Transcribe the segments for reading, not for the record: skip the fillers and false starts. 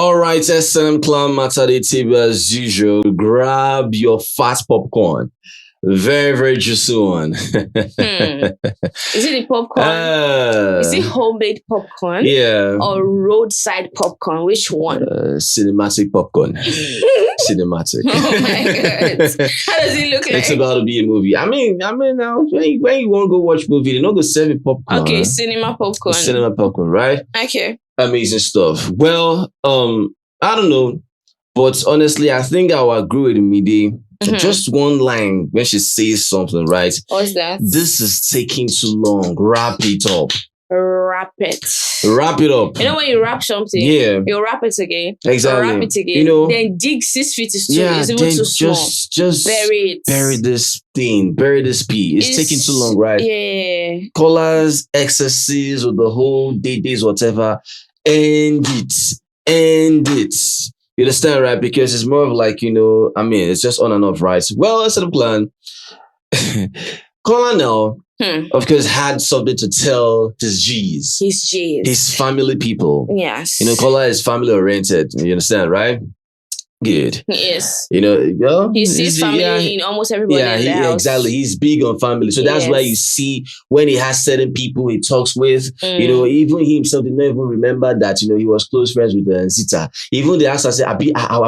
All right, SM Clan Matade TV as usual. Grab your fast popcorn. Very, very juicy one. Is it the popcorn? Is it homemade popcorn? Yeah. Or roadside popcorn? Which one? Cinematic popcorn. Cinematic. Oh my god. How does it look like? It's about to be a movie. I mean, now when you want to go watch movie, they don't go serve you popcorn. Okay, cinema popcorn. Cinema popcorn, right? Okay. Amazing stuff. Well, I don't know, but honestly, I think I will agree with Midi. Just one line when she says something, right? What's that? This is taking too long. Wrap it up. Wrap it. Wrap it up. You know when you wrap something, yeah, you wrap it again. Exactly. Wrap it again. You know, then dig 6 feet is too. Yeah, It's even then too small. just bury it. Bury this thing. Bury this pea. It's taking too long, right? Yeah. Colors, excesses, or the whole days, whatever. End it. End it. You understand, right? Because it's more of like, it's just on and off, right? Well, that's the plan. Colonel, of course, had something to tell his G's. His family people. Yes. Kola is family oriented. You understand, right? Good. Yes. He sees family in almost everybody in the house. Exactly. He's big on family. So that's why you see when he has certain people he talks with, even he himself did not even remember that, he was close friends with Zita. Even they asked us, are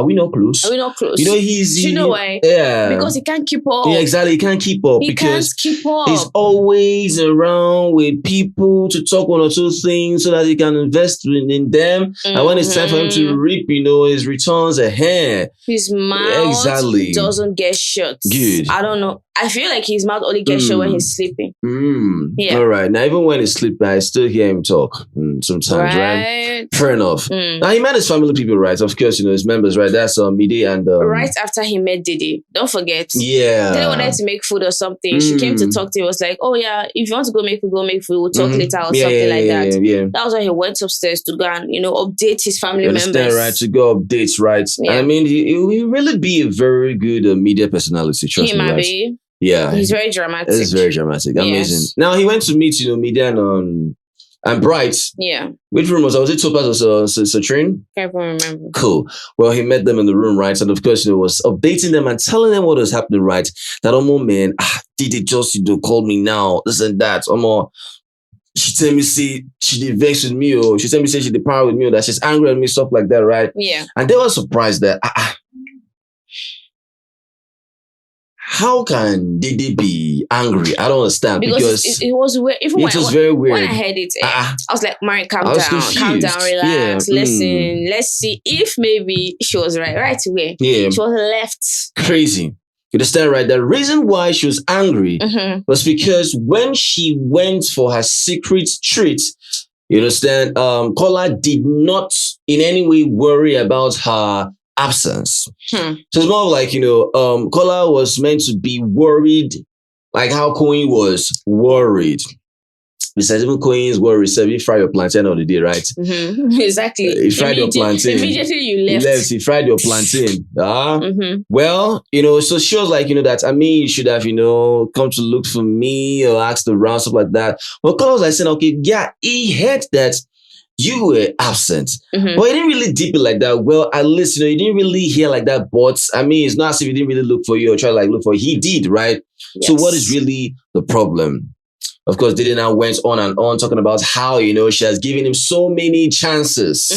we not close? Are we not close? Do you know why? Yeah. Because he can't keep up. Yeah, exactly. He can't keep up. He's always around with people to talk one or two things so that he can invest in them. And when it's time for him to reap, his returns ahead. His mouth doesn't get shut. Good. I don't know. I feel like his mouth only gets shut when he's sleeping. Yeah. All right. Now, even when he's sleeping, I still hear him talk sometimes, right? Fair enough. Now, he met his family people, right? Of course, his members, right? That's Mide and... right after he met Dede. Don't forget. Yeah. Dede wanted to make food or something. She came to talk to him. Was like, oh yeah, if you want to go make food, we'll talk later or something like that. Yeah. That was why he went upstairs to go and, update his family members. Right? To go updates, right? Yeah. I mean, he really be a very good media personality, trust me, right? Yeah. He's very dramatic. It's very dramatic. Amazing. Yes. Now, he went to meet, media and Bright. Yeah. Which room was it? Topaz or Citrine? Can't remember. Cool. Well, he met them in the room, right? And of course, was updating them and telling them what was happening, right? That, man, did it just, call me now, this and that. She tell me, say, she did vex with me, or she tell me, say, she did power with me, or that she's angry at me, stuff like that, right? Yeah. And they were surprised that, how can Dede be angry? I don't understand. Because it was weird. Even it was very weird. When I heard it, I was like, Mari, calm down, relax, listen. Let's see if maybe she was right away. Yeah. She was left. Crazy. You understand, right? The reason why she was angry was because when she went for her secret treat, you understand, Kola did not in any way worry about her absence. So it's more like, Kola was meant to be worried, like how Koyin was worried. Besides, even Koyin's worried, so you fry your plantain on the day, right? Exactly. You fried your plantain. Immediately you left. You fried your plantain. Well, so she was like, that, you should have, come to look for me or asked around, stuff like that. But Kola was like saying, okay, yeah, he heard that you were absent. But he didn't really deep it like that. Well, at least, he didn't really hear like that. But, it's not as if he didn't really look for you or try to look for you. He did, right? Yes. So what is really the problem? Of course, Dede now went on and on talking about how, she has given him so many chances.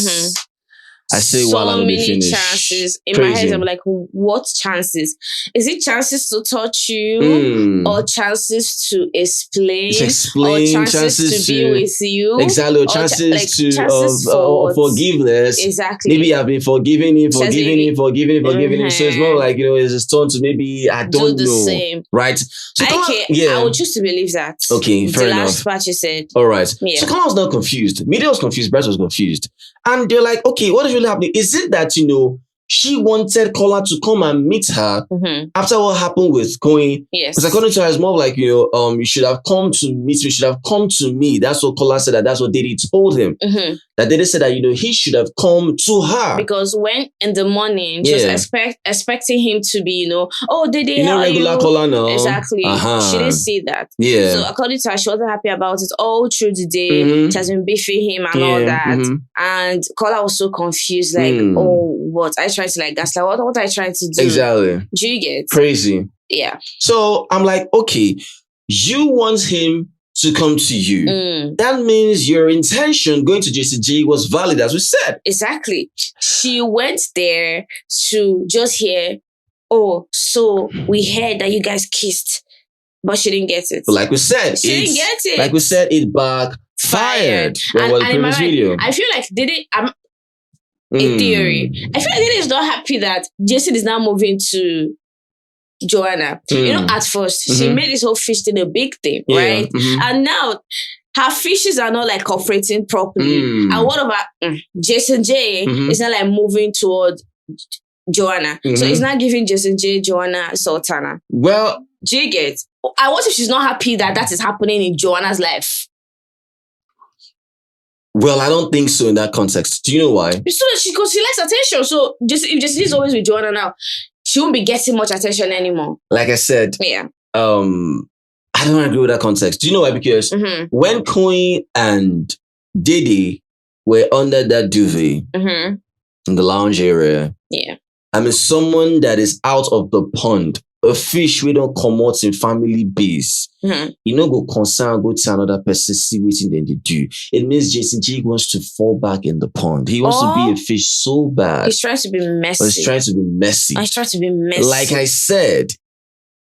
I say so while I'm many chances. In my head, I'm like, what chances? Is it chances to touch you? Or chances to explain? Or chances to be with you? Exactly. Or chances of forgiveness. Exactly. Maybe I've been forgiving him. So it's more like, it's his turn to maybe, I don't do the know. Same. Right? So I would choose to believe that. Okay, fair enough. The last part you said. All right. Yeah. So Kama was not confused. Media was confused. Bryce was confused. And they're like, okay, what is really happening? Is it that, she wanted Kola to come and meet her after what happened with Koyin. Yes. Because according to her, it's more like, you should have come to meet me, you should have come to me. That's what Kola said, that's what Dede told him. That Dede said that, he should have come to her. Because when in the morning, she was expecting him to be, oh, Dede, how regular are you? Kola now. Exactly. She didn't see that. Yeah. So according to her, she wasn't happy about it all through the day. She has been beefing him and all that. And Kola was so confused, like, oh, what? I tried to like gaslight. What I tried to do? Exactly. Do you get? Crazy. Yeah. So I'm like, okay, you want him to come to you. That means your intention going to Jason Jae was valid, as we said. Exactly. She went there to just hear, oh, so we heard that you guys kissed, but she didn't get it. But like we said, she didn't get it. Like we said, it backfired. And previous video. I feel like Dede, in theory, I feel like Dede is not happy that Jason is now moving to Joanna. At first, she made this whole fish thing a big thing, right? And now, her fishes are not like cooperating properly. And what about Jason Jae is not like moving toward Joanna. So it's not giving Jason Jae, Joanna, Sultana. Well, do you get? I what if she's not happy that is happening in Joanna's life? Well, I don't think so in that context. Do you know why? Because she likes attention. So if Jason is always with Joanna now, she won't be getting much attention anymore. Like I said, yeah. I don't agree with that context. Do you know why? Because when Koyin and Dede were under that duvet in the lounge area, I mean, someone that is out of the pond, a fish we don't come out in family base, go concern, go to another person, see what they do. It means Jason Jae wants to fall back in the pond. He wants to be a fish so bad. He's trying to be messy. He's trying to be messy. He's trying to be messy. Like I said,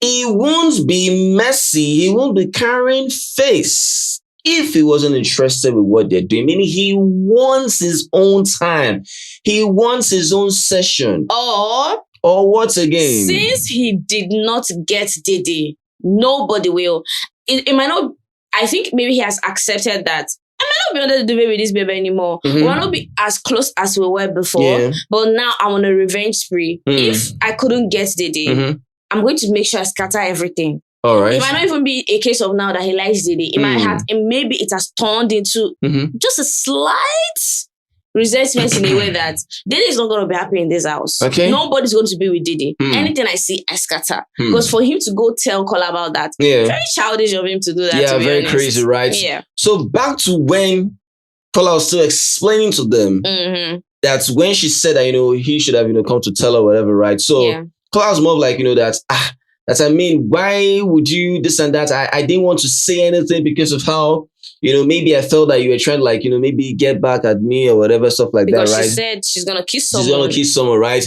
he won't be messy. He won't be carrying face if he wasn't interested with what they're doing. Meaning he wants his own time. He wants his own session. Or what again? Since he did not get Dede, nobody will. It might not. I think maybe he has accepted that. I might not be under the duvet with this baby anymore. We might not be as close as we were before. But now I'm on a revenge spree. If I couldn't get Dede, I'm going to make sure I scatter everything. All right. It might not even be a case of now that he likes Dede. It might have, and maybe it has turned into just a slight resentment in a way that Dede is not going to be happy in this house. Okay. Nobody's going to be with Dede. Anything I see, I scatter. Because for him to go tell Kola about that, very childish of him to do that. Yeah, very crazy, right? Yeah. So back to when Kola was still explaining to them that when she said that, he should have, come to tell her whatever, right? So Kola was more like, why would you this and that? I didn't want to say anything because of how, maybe I felt that you were trying to maybe get back at me or whatever, stuff like that, right? Because she said she's going to kiss someone. She's going to kiss someone, right?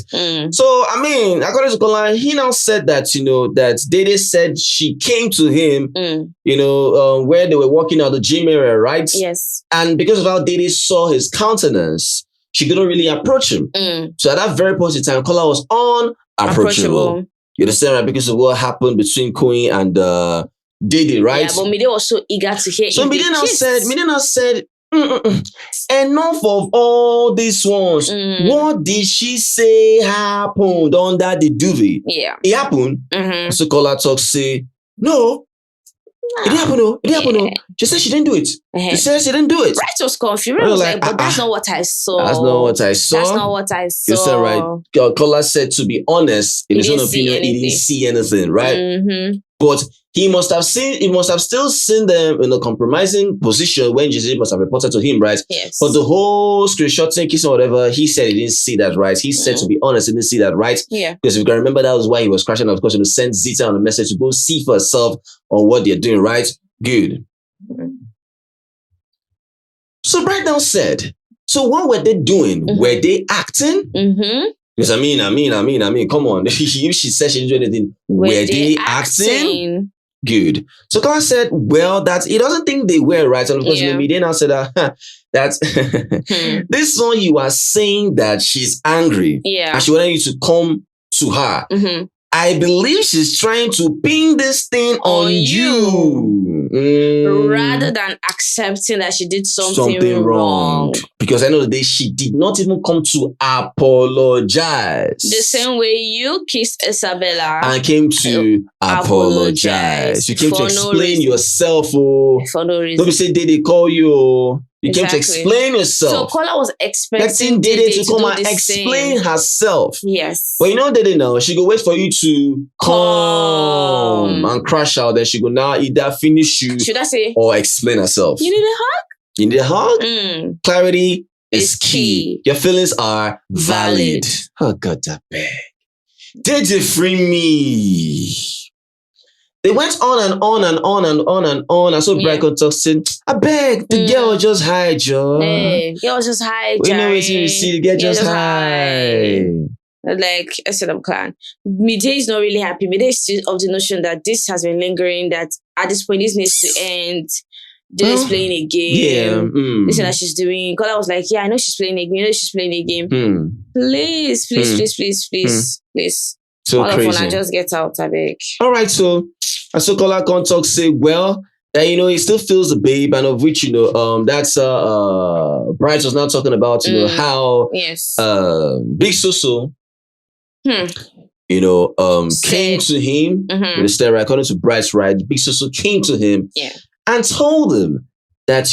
So, according to Kola, he now said that, that Dede said she came to him, where they were walking out the gym area, right? Yes. And because of how Dede saw his countenance, she couldn't really approach him. So at that very point in time, Kola was unapproachable. You understand, right? Because of what happened between Koyin and Dede, right? Yeah, but Mide was so eager to hear. So Mide now said, enough of all these ones. What did she say happened under the duvet? Yeah. It happened. So Kola talks, say, no. It didn't happen, no. It didn't happen, no. She said she didn't do it. She said she didn't do it. Right was confused. I was like, but that's not what I saw. That's not what I saw. That's not what I saw. You said right. Kola said, to be honest, in his own opinion, he didn't see anything, right? But he must have still seen them in a compromising position when Jesus must have reported to him, right? Yes. But the whole screenshotting, kissing, whatever, he said he didn't see that, right? He said, to be honest, he didn't see that, right? Yeah. Because if you can remember, that was why he was crashing out, of course, to send Zita on a message to go see for herself on what they're doing, right? Good. So right now said, so what were they doing? Were they acting? Because I mean, come on. If she said she didn't do anything, were they acting? Good. So Kola said, well, that he doesn't think they were, right? And of course, maybe they now said that this one you are saying that she's angry. Yeah. And she wanted you to come to her. I believe she's trying to pin this thing on you. Rather than accepting that she did something wrong. Because at the end of the day, she did not even come to apologize. The same way you kissed Isabella. And came to apologize. You came to explain yourself. For no reason. Don't be say Dede call you. You came to explain yourself. So Kola was expecting Dede to come and explain herself. Yes. But you know Dede now, she go wait for you to come and crash out. Then she go now either finish you. Should I say? Or explain herself. You need a hug? You need a hug? Clarity is key. Your feelings are valid. Oh God, that bag. Dede free me. They went on and on and on and on and on. I saw Bright saying, I beg, the girl just hide, Joe. Hey, girl just hide, we know what you see, the girl just hide. Like I said, I'm crying. Mide is not really happy. Mide is still of the notion that this has been lingering, that at this point, this needs to end. Dede is playing a game. Yeah. This is that she's doing. Kola was like, yeah, I know she's playing a game. You know she's playing a game. Please, please, please, please, please, please. So all crazy. Of fun, just get out, I beg. All right, so Kola can't talk say, well, that he still feels the babe, and of which that's Bright was now talking about how Big Soso came to him with a stare, according to Bright's right. Big Soso came to him and told him that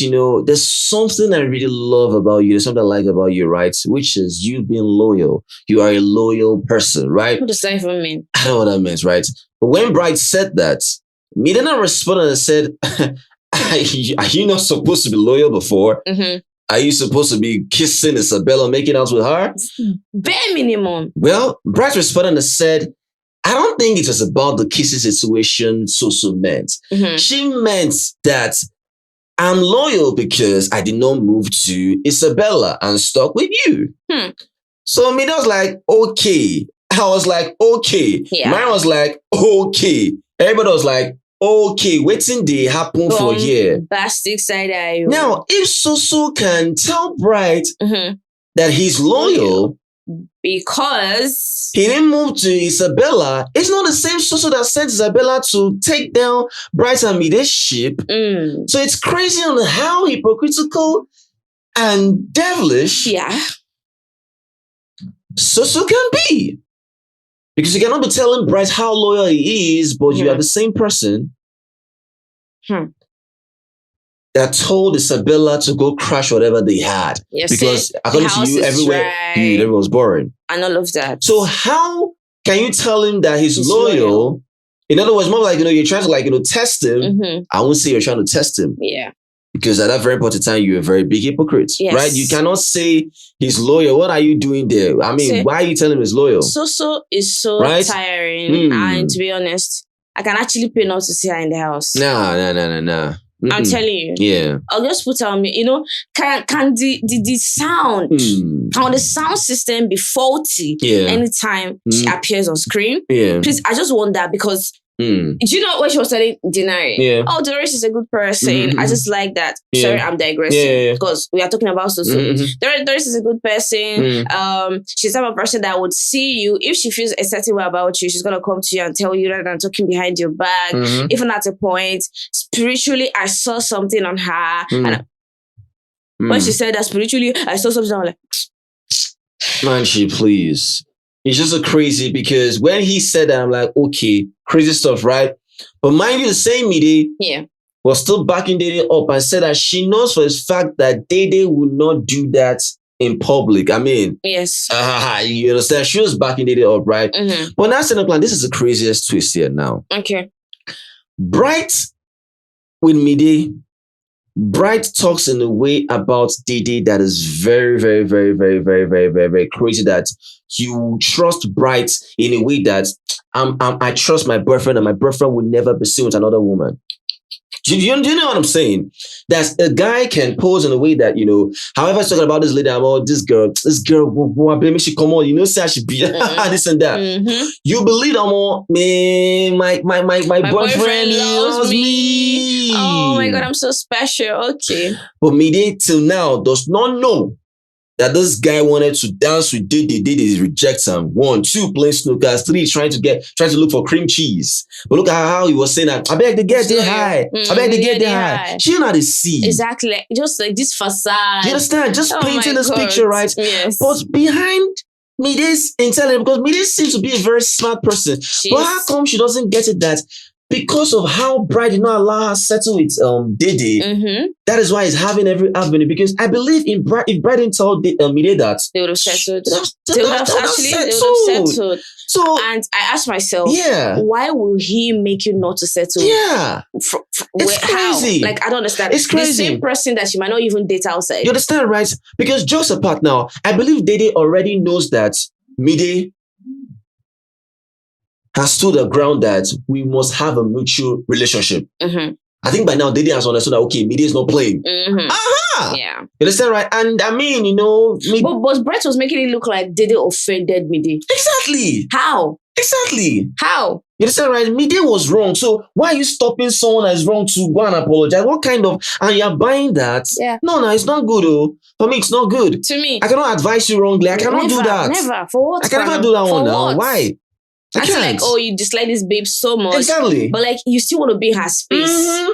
there's something I really love about you, there's something I like about you, right? Which is you being loyal. You are a loyal person, right? What does that even mean? I know what that means, right? But when Bright said that, me then I responded and said, are you not supposed to be loyal before? Are you supposed to be kissing Isabella, making out with her? Bare minimum. Well, Bright responded and said, I don't think it was about the kissing situation Soso meant. She meant that I'm loyal because I did not move to Isabella and stuck with you. So me was like, okay. I was like, okay. Yeah. Mine was like, okay. Everybody was like, okay, waiting day happen for here. Bastard side eye. Now, if Soso can tell Bright that he's loyal because he didn't move to Isabella, it's not the same Soso that sent Isabella to take down Bright and Mide's ship. So it's crazy on how hypocritical and devilish Soso can be. Because you cannot be telling Bright how loyal he is, but you are the same person that told Isabella to go crash whatever they had. Yes, because according to you, everyone's boring. And all of that. So how can you tell him that he's loyal? In other words, more like, you're trying to, test him. I won't say you're trying to test him. Yeah. Because at that very important time, you're a very big hypocrite, right? You cannot say he's loyal. What are you doing there? I mean, why are you telling him he's loyal? Soso is so tiring. And to be honest, I can actually pay not to see her in the house. Nah. I'm telling you. Yeah. I'll just put on me, can the sound, can the sound system be faulty anytime she appears on screen? Yeah. Please, I just want that because do you know what she was telling Dinari? Yeah. Oh, Doris is a good person. I just like that. Sorry, I'm digressing because we are talking about Soso. Doris is a good person. She's the type of person that would see you. If she feels a certain way about you, she's going to come to you and tell you rather than talking behind your back. Even at a point, spiritually, I saw something on her. And when she said that spiritually, I saw something, I'm like, man, please. It's just so crazy because when he said that, I'm like, okay, crazy stuff, right? But mind you, the same Mide was still backing Dede up and said that she knows for his fact that Dede would not do that in public. I mean, yes, you understand? She was backing Dede up, right? But now, this is the craziest twist here now. Okay. Bright with Mide, Bright talks in a way about Dede that is very, very, very, very, very, very, very, very crazy, that you trust Bright in a way that I trust my boyfriend and my boyfriend will never be seen with another woman. Do you know what I'm saying? That a guy can pose in a way that, however he's talking about this lady, this girl, maybe she come on, say I should be this and that. You believe my boyfriend loves me. Oh my God, I'm so special. Okay. But Mide till now does not know that this guy wanted to dance with Dede. Dede rejects him. 1, 2, playing snookers. 3, trying to look for cream cheese. But look at how he was saying that. I beg to get there high. I beg to get there high. She not the see. Exactly. Just like this facade. Do you understand? Just painting this picture, right? Yes. But behind Mide's intelligent, because Mide seems to be a very smart person. But how come she doesn't get it that because of how Bright did not allow her settle with Dede, that is why he's having every avenue. Because I believe if Bright didn't tell Mide that, they would have settled. They would have settled. So, and I asked myself, why will he make you not to settle? Yeah. It's crazy. How? Like, I don't understand. It's crazy. The same person that she might not even date outside. You understand, right? Because jokes apart now, I believe Dede already knows that Mide has stood the ground that we must have a mutual relationship. I think by now Dede has understood that, okay, Mide is not playing. Aha! Yeah. You understand, right? And I mean, you know... But Brett was making it look like Dede offended Mide. Exactly. How? Exactly. How? You understand, right? Mide was wrong. So why are you stopping someone that is wrong to go and apologize? What kind of... And you're buying that? Yeah. No, it's not good, oh. For me, it's not good. To me. I cannot advise you wrongly. I cannot do that. Never. For what? I can never do that one now. Why? I feel like, oh, you dislike this babe so much. Exactly. But like, you still want to be in her space.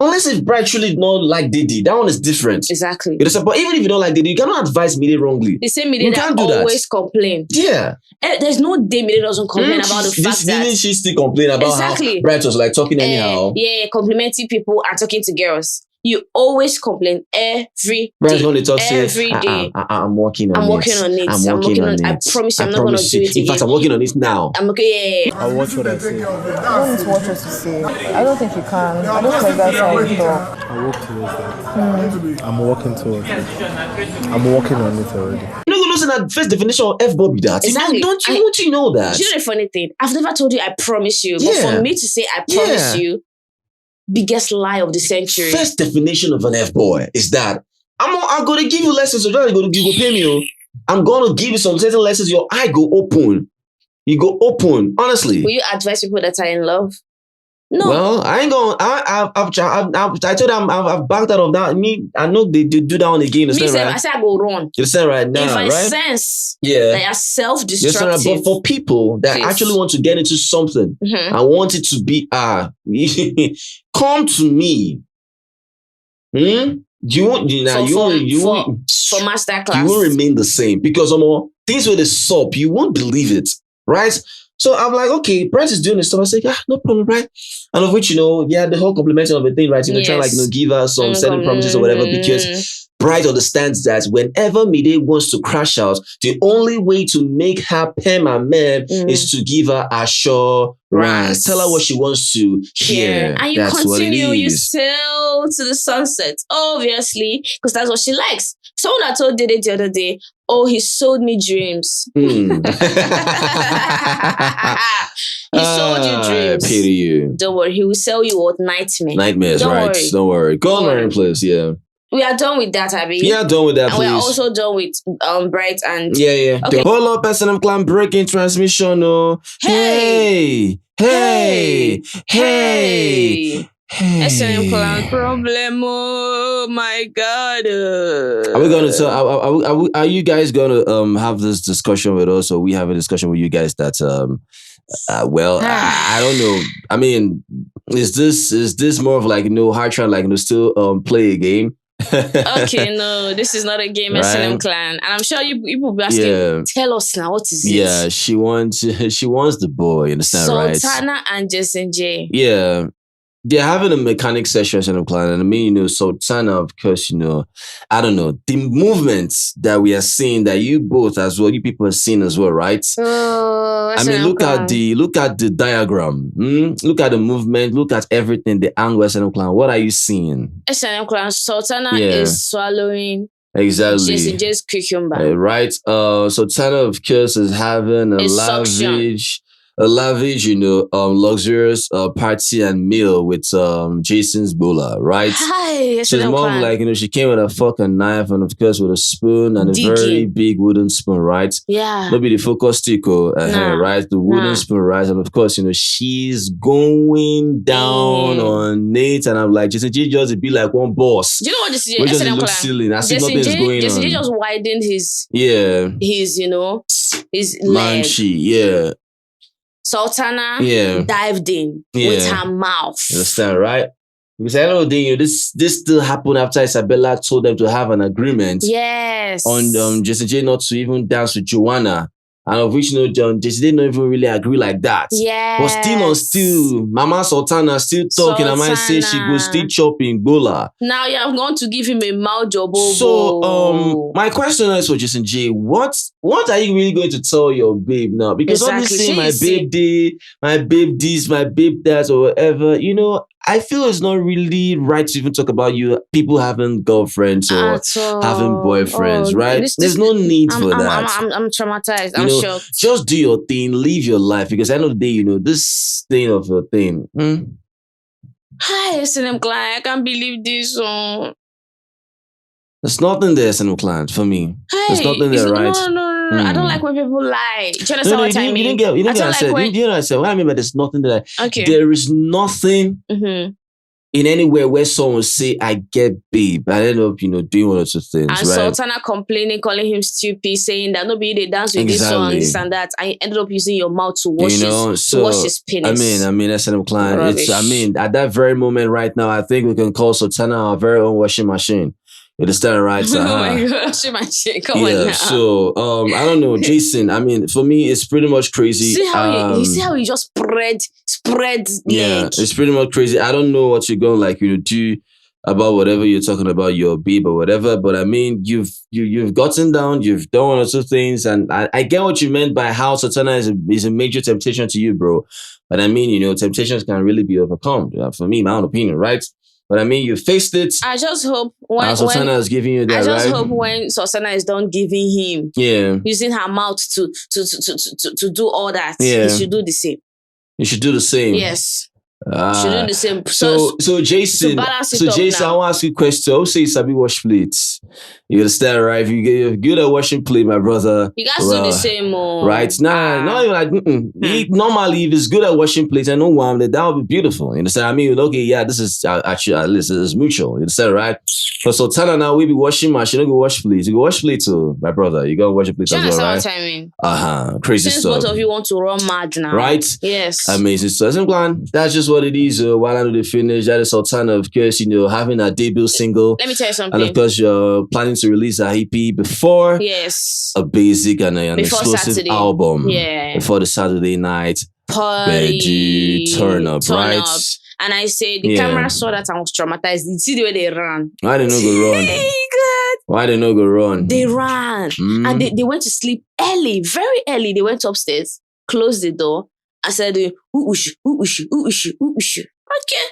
Unless if Bright truly don't like Dede, that one is different. Exactly. But even if you don't like Dede, you cannot advise Mide wrongly. The same Mide that always complain. Yeah. There's no day Mide doesn't complain about the fact that... Didn't she still complain about how Bright was like talking anyhow? Yeah, complimenting people and talking to girls. You always complain every day. Bright's going to talk every day. I'm working on it. I'm working on it. I promise you, I'm not going to do it again. In fact, I'm working on it now. I'm okay. Yeah. I'll watch what I say. I don't need to watch what you say. I don't think you can. I don't think that's how you talk. I'll work towards that. I'm working towards it. I'm working on it already. You know, listen at first definition of F-Bob be that. Exactly. Don't you know that? You know the funny thing? I've never told you I promise you. But for me to say I promise you, biggest lie of the century. First definition of an F-boy is that I'm going to give you lessons. So you're going to pay me. I'm going to give you some certain lessons. Your eye go open. You go open. Honestly. Will you advise people that are in love? No. Well, I ain't going. I told them I've backed out of that. I know they do that on the game. Right? I said I go run. You understand right now, if I right? sense that you're self-destructive. But for people that actually want to get into something, I want it to be come to me. For masterclass. You will remain the same because things with the soap, you won't believe it, right? So I'm like, okay, Brent is doing this stuff. I say, no problem, right? And of which, the whole complimenting of the thing, right? Trying give her some certain promises or whatever, because Bright understands that whenever Mide wants to crash out, the only way to make her pay my man is to give her assurance. Tell her what she wants to hear. And you continue, you sail to the sunset, obviously, because that's what she likes. Someone that told Dede the other day, oh, he sold me dreams. He sold you dreams. Pity you. Don't worry, he will sell you what? Nightmares. Nightmares, Don't worry. Go on, Marine, please. Yeah. We are done with that, Abby. Yeah, done with that, please. And we are also done with Bright and... Yeah. Okay. Hold up, SNM Clan breaking transmission. Oh. Hey. SNM Clan problem. Oh my God. Are we gonna are you guys gonna have this discussion with us, or we have a discussion with you guys that I don't know. I mean, is this more of like hard trying like still play a game? Okay, no, this is not a game, right? SNM Clan, and I'm sure you will be asking. Tell us now, what is it? Yeah, she wants the boy. You understand, right? Sultana and Jason Jae. Yeah. They're having a mechanic session, SNM Clan, and I mean, Sultana, of course, I don't know, the movements that we are seeing, that you both as well, you people are seeing as well, right? I mean, look at the diagram. Look at the movement. Look at everything. The angle, SNM Clan. What are you seeing? SNM Clan. Sultana is swallowing. Exactly. Just cucumber. Right. Sultana, of course, is having a lavish a lavish, luxurious party and meal with Jason's bola, right? Hi, So it's more of like, she came with a fucking knife and of course with a spoon and a very big wooden spoon, right? Yeah. Maybe the focus stick, right? The wooden spoon, right? And of course, she's going down on Nate, and I'm like, Jason J just be like one boss. Do you know what this is? We just look silly. I see nothing is going on. Jason J just widened his Manchi, leg. Sultana dived in with her mouth. You understand, right? Because at the end of the day, this still happened after Isabella told them to have an agreement. Yes. On Jason J not to even dance with Joanna. And of which, Jason J don't even really agree like that. Yes. But still, Mama Sultana still talking. I might say she go still chopping bola. Now you have gone to give him a mouth job. So, my question is for Jason J, what are you really going to tell your babe now? Because obviously my babe did, my babe this, my babe that, or whatever, I feel it's not really right to even talk about people having girlfriends or having boyfriends, right? There's no need for that. I'm traumatized. I'm shocked. Just do your thing, live your life. Because at the end of the day, this thing of a thing. Hi, SNM client. I can't believe this. There's nothing there, SNM client, for me. There's nothing there, right? No. I don't like when people lie. Do you understand what I mean? You didn't get what I said. You know what I said? What I mean by there's nothing there. Okay. There is nothing in anywhere where someone say, I get babe. I end up, doing one or two things, and right? Sultana complaining, calling him stupid, saying that nobody they dance with this one, this and that. I ended up using your mouth to wash his penis. I mean, SNM client. At that very moment right now, I think we can call Sultana our very own washing machine. You understand, right? Oh my gosh, Come on now. So, I don't know, Jason. I mean, for me, it's pretty much crazy. You see how he just spread the edge? It's pretty much crazy. I don't know what you're going to do about whatever you're talking about, your babe or whatever. But I mean, you've gotten down, you've done one or two things, and I get what you meant by how Sultana is a major temptation to you, bro. But I mean, temptations can really be overcome. For me, my own opinion, right? But I mean, you faced it. I just hope when Sultana is giving you that, right? hope when Sultana is done giving him, using her mouth to do all that, he should do the same. You should do the same. Yes. Should do the same. So Jason, I want to ask you a question. I'll say Sabi wash plates. You understand, right? If you're good at washing plate, my brother, you guys do the same, right? Not even like normally, if it's good at washing plates, I know that would be beautiful. You understand? I mean, okay, yeah, this is actually at least it's mutual. You understand, right? For Sultana now, we be washing machine, don't go wash plates. You go wash plates too, my brother. You go wash plates as well, right? What I mean? Crazy Since stuff. both of you want to run mad now, right? Yes, amazing. So, that's just what it is. While I know the finish, that is Sultana, of course, having a debut single. Let me tell you something. And of course, you're planning to release a EP before a basic and an exclusive Saturday. album. Yeah. Before the Saturday night party turn up, right? And I said the camera saw that I was traumatized. You see the way they ran. Why they not go run? Why they not go run? They ran. And they went to sleep early, very early. They went upstairs, closed the door. I said, ooh-oosh. Okay.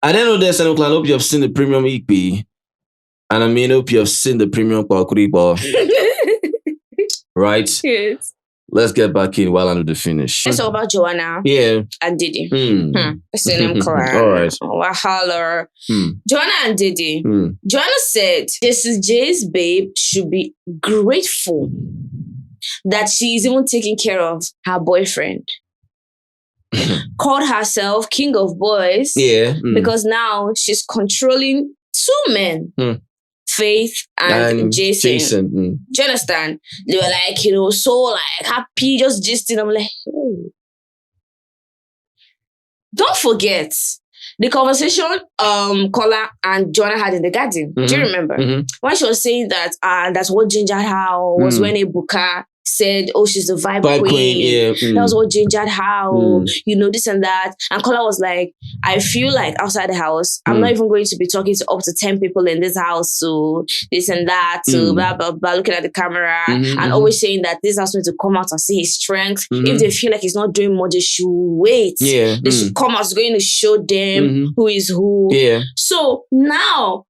I didn't know this, and I hope you have seen the premium EP. And I mean, I hope you have seen the premium Kwakuripa. Right? Yes. Let's get back in while I know the finish. Let's talk about Joanna. Yeah. And Dede. SNM cry. All right. Wahala. Joanna and Dede. Joanna said, Jason J's babe should be grateful that she is even taking care of her boyfriend. Called herself King of Boys. Yeah. Because now she's controlling two men. Faith and Jason. Do you understand? They were like, so like happy, just gisting. I'm like, Don't forget the conversation Kola and Joanna had in the garden. Do you remember? When she was saying that that's what gingered her was when Ebuka said, she's the vibe queen. Yeah. That was what gingered how, this and that. And Kola was like, I feel like outside the house, I'm not even going to be talking to up to 10 people in this house, so this and that, so blah, blah, blah, looking at the camera, and always saying that this has to come out and see his strength. If they feel like he's not doing much, they should wait. Yeah. They should come out, it's going to show them who is who. Yeah. So now,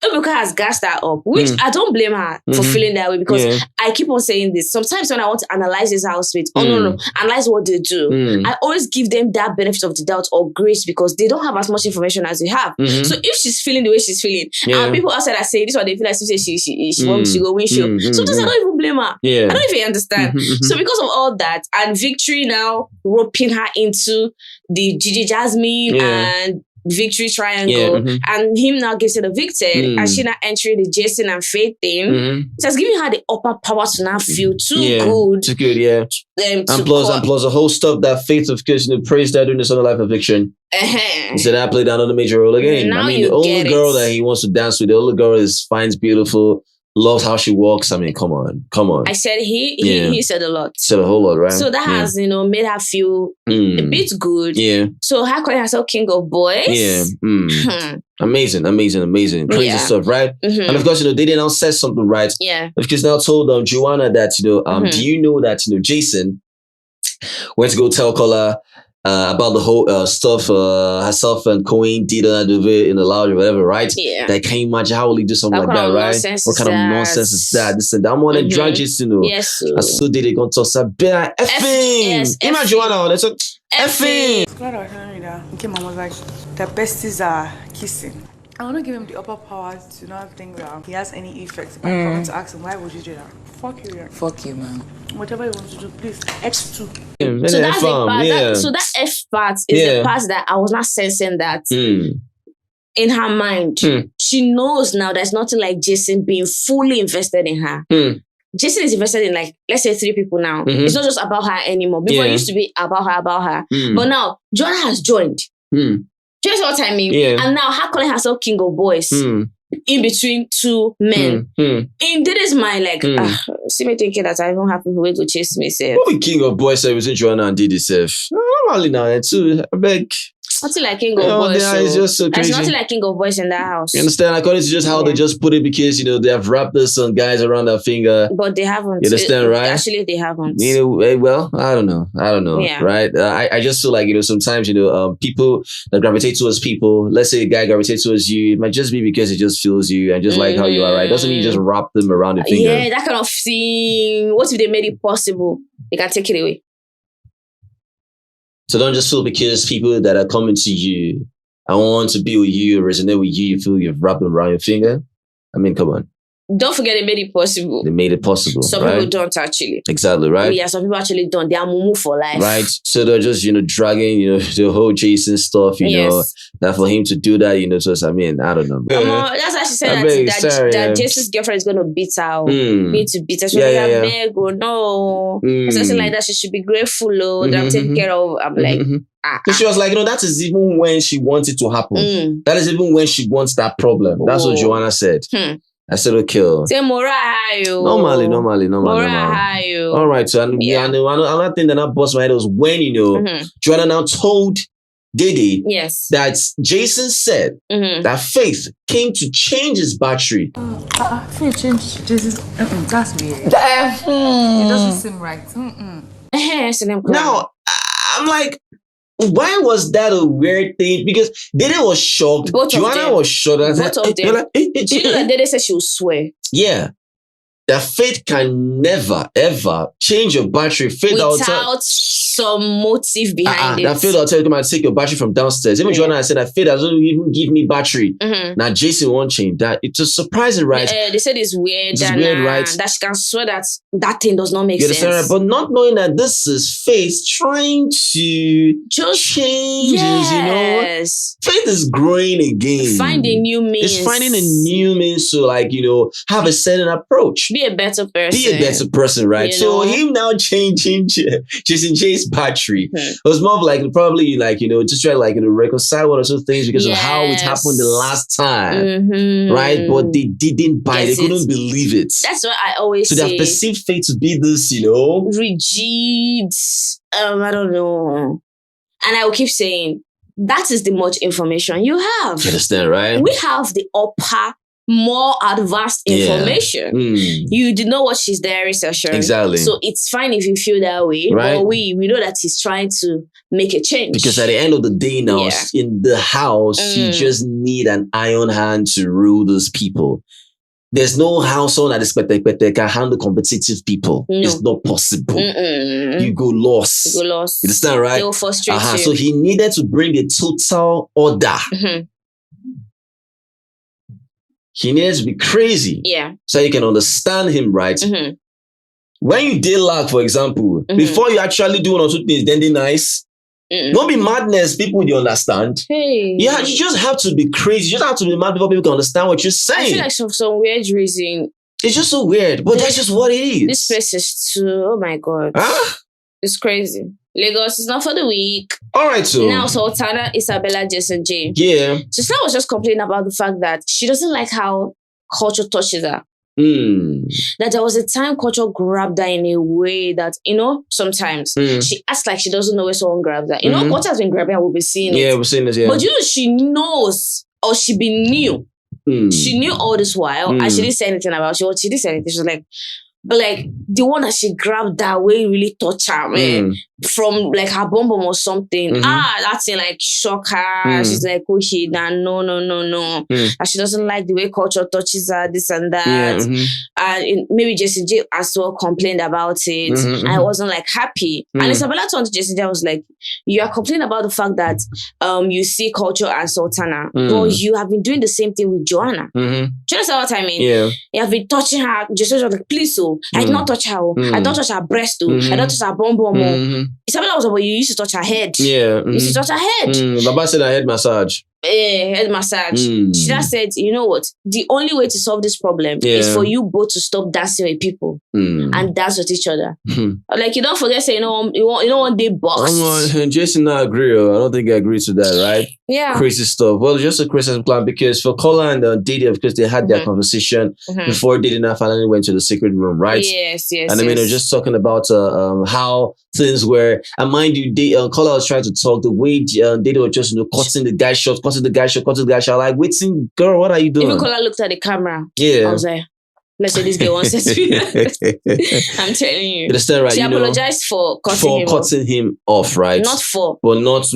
Ebuka has gassed her up, which I don't blame her for feeling that way because I keep on saying this. Sometimes when I want to analyze his housemates, analyze what they do, I always give them that benefit of the doubt or grace because they don't have as much information as we have. So if she's feeling the way she's feeling, and people outside are saying this one, they feel like she wants to go win show. Sometimes I don't even blame her. I don't even understand. So because of all that, and Victory now roping her into the Gigi Jasmine and Victory triangle, and him now getting evicted, and she now entering the Jason and Faith thing. It has given her the upper power to now feel too good. Too good, yeah. And plus the whole stuff that Faith, of course, praised her during the Summer Life eviction. He said I played that on a major role again. Now I mean, the only girl that he wants to dance with, the only girl finds beautiful, loves how she walks. I mean, come on. I said he said a lot. Said a whole lot, right? So that has, made her feel a bit good. Yeah. So her calling herself King of Boys. Yeah. Amazing. Crazy stuff, right? And of course, Dede now says something, right? Yeah. Because now told Joanna that, do you know that, Jason went to go tell Kola about the whole stuff herself and Koyin did in the lounge or whatever, right? Yeah. That can you imagine how will he do something like that, right? What kind of nonsense is that? This and that. I'm gonna drag Jason. Yes. I still did it going to say effing. Imagine Joanna, that's a effing. Glad I was telling you that. Okay, mom was like, the besties are kissing. I want to give him the upper power to not think that he has any effect. If I come to ask him, why would you do that? Fuck you, yeah. Fuck you, man. Whatever you want to do, please. X2. So that's the part. So that F part is the part that I was not sensing that in her mind. She knows now there's nothing like Jason being fully invested in her. Jason is invested in, like, let's say 3 people now. It's not just about her anymore. Before it used to be about her. But now Joanna has joined. Do you know what I mean? Yeah. And now her calling herself King of Boys in between 2 men. In Dede's mind, like, see me thinking that I don't have people who go chase me. What be King of Boys between Joanna and Dede self? Normally now, too. I beg. Nothing like King of Boys. It's just so crazy. There's nothing like King of Boys in that house. You understand? According to just how they just put it, because they have wrapped this on guys around their finger. But they haven't. You understand, right? Actually, they haven't. Well, I don't know. Yeah. Right? I just feel like sometimes people that gravitate towards people. Let's say a guy gravitates towards you, it might just be because he just feels you and just like how you are. Right? Doesn't mean you just wrap them around the finger. Yeah, that kind of thing. What if they made it possible? They can take it away. So don't just feel because people that are coming to you, I want to be with you, resonate with you, you feel you've wrapped them around your finger. I mean, come on. Don't forget they made it possible. They made it possible. Some people don't actually. Exactly, right? Yeah, some people actually don't. They are mumu for life. Right. So they're just, dragging, the whole Jason stuff, that for him to do that, so I mean, I don't know. That's why she said that Jason's girlfriend is going to beat her. Beat her. She's beg, no. Something like that. She should be grateful, that I'm taking care of. I'm like, Because she was like, that is even when she wants it to happen. That is even when she wants that problem. That's what Joanna said. I said, okay. Say Normally. All right. So, another thing that now bust my head was when, Joanna now told Dede that Jason said that Faith came to change his battery. Faith changed Jesus. That's weird. It doesn't seem right. Now, I'm like, why was that a weird thing? Because Dede was shocked. Joanna was shocked. Both of them. Do you know that Dede said she will swear? Yeah. That Faith can never, ever change your battery. Faith without some motive behind it. That Faith will tell you, come and take your battery from downstairs. Even Joanna said that Faith doesn't even give me battery. Now Jason won't change that. It's just surprising, right? They said it's weird. It's weird, right? That she can swear that thing does not make sense. Right? But not knowing that this is Faith trying to just change, Faith is growing again. Finding new means. It's finding a new means to have a certain approach. Be a better person. Be a better person, right? So him now changing Jason Jae's battery. It was more of probably just try to reconcile one or two things because of how it happened the last time. Right? But they didn't buy it. They couldn't believe it. That's what I always say. So they have perceived Faith to be this, rigid. I don't know. And I will keep saying, that is the much information you have. You understand, right? We have the upper more advanced information. You did not watch his diary session. Exactly. So it's fine if you feel that way. Right. But we know that he's trying to make a change. Because at the end of the day now, in the house, you just need an iron hand to rule those people. There's no house owner that can handle competitive people. No. It's not possible. You go lost. You understand, right? They will frustrate you. So he needed to bring a total order. He needs to be crazy. Yeah. So you can understand him, right? When you did lack, for example, before you actually do one or two things, then they nice. Don't be madness, people you understand. Hey. Yeah, you just have to be crazy. You just have to be mad before people can understand what you're saying. I feel like for some weird reason. It's just so weird, but that's just what it is. This place is too, oh my God. Huh? It's crazy. Lagos is not for the weak. All right, so. Now, Sultana, Isabella, Jason Jae. Yeah. Sultana was just complaining about the fact that she doesn't like how culture touches her. That there was a time culture grabbed her in a way that, sometimes she acts like she doesn't know where someone grabs her. Culture has been grabbing her, we'll be seeing it. Yeah, we're seeing this, yeah. But she knows, or she knew. She knew all this while, and she didn't say anything about it. She didn't say anything. She was like, but like the one that she grabbed that way really touched her, man. From like her bum or something. That thing like shock her. She's like, oh shit, no. And she doesn't like the way culture touches her, this and that. And maybe Jason Jae as well complained about it. I wasn't like happy. And Isabella turned to Jason Jae and was like, you are complaining about the fact that you see culture as Sultana, but you have been doing the same thing with Joanna. Do you understand what I mean? Yeah. You have been touching her. Jason was like, please, I did not touch her. I don't touch her breast. I don't touch her bum. Isabella was like, well, you used to touch her head. Yeah. You used to touch her head. Baba said a head massage. Head massage. She just said, you know what? The only way to solve this problem is for you both to stop dancing with people and dance with each other. Like, you don't forget, say, you don't want day box. Jason, I agree. I don't think I agree to that, right? Yeah. Crazy stuff. Well, just a crazy plan because for Kola and Dede, of course, they had their conversation before Dede now finally went to the secret room, right? Yes. And I mean, they're just talking about how things were. And mind you, Kola was trying to talk the way Dede was just, cutting the guy short, cutting the guy short. Like, waiting, girl, what are you doing? Even Kola looked at the camera. Yeah. I was like, let's say this girl wants to speak. I'm telling you. Understand, right? She apologized for cutting him off, right? Not for. But not...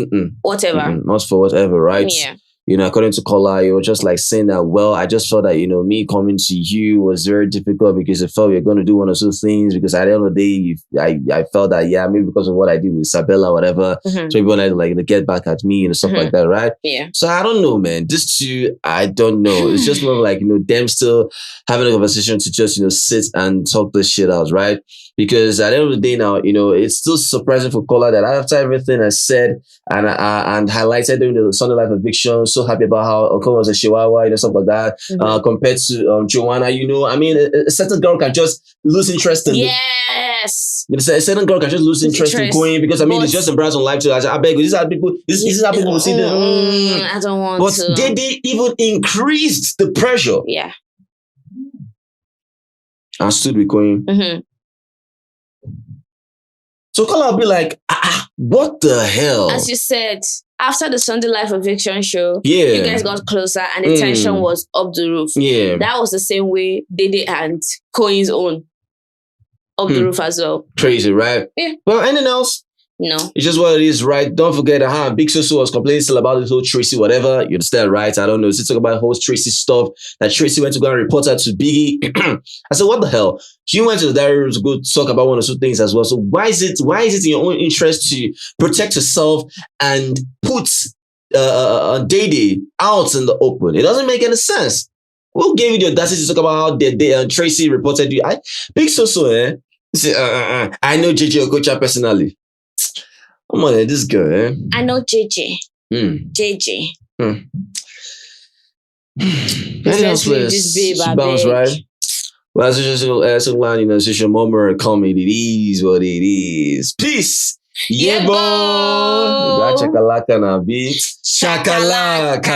whatever. Not for whatever, right? Yeah. According to Kola, you were just like saying that, well, I just felt that, me coming to you was very difficult because I felt we were going to do one or two things because at the end of the day, I felt that, maybe because of what I did with Isabella or whatever, so people wanted like to get back at me and stuff like that, right? Yeah. So I don't know, man. This two, I don't know. It's just more like, them still having a conversation to just, sit and talk this shit out, right? Because at the end of the day now, it's still surprising for Kola that after everything I said and highlighted during the Sunday Life eviction, so happy about how Kola was a chihuahua, stuff like that, compared to Joanna, I mean, a certain girl can just lose interest in Yes. A certain girl can just lose interest in Koyin because, I mean, it's just embarrassed on life too. I beg you, this is how people will see them. I don't want to. But they even increased the pressure. Yeah. I stood with Koyin. So Kola will be like, what the hell? As you said, after the Sunday Life eviction show, you guys got closer and the tension was up the roof. Yeah. That was the same way Dede and Koyin's own up the roof as well. Crazy, right? Yeah. Well, anything else? No. It's just what it is, right? Don't forget that Big Soso was complaining still about this whole Tracy, whatever. You understand, right? I don't know. Still talk about the whole Tracy stuff. That Tracy went to go and report her to Biggie. I said, what the hell? You went to the diary room to go talk about one or two things as well. So why is it in your own interest to protect yourself and put Dede out in the open? It doesn't make any sense. Who gave you the audacity to talk about how Tracy reported you? Big Soso, say, I know JJ Okocha personally. Come on, this girl, I know JJ. JJ. Let's leave this babe, she bounced, right? Well, it's just social moment comment. It is what it is. Peace. Yeah, boy. Shakalaka na beat. Shakalaka.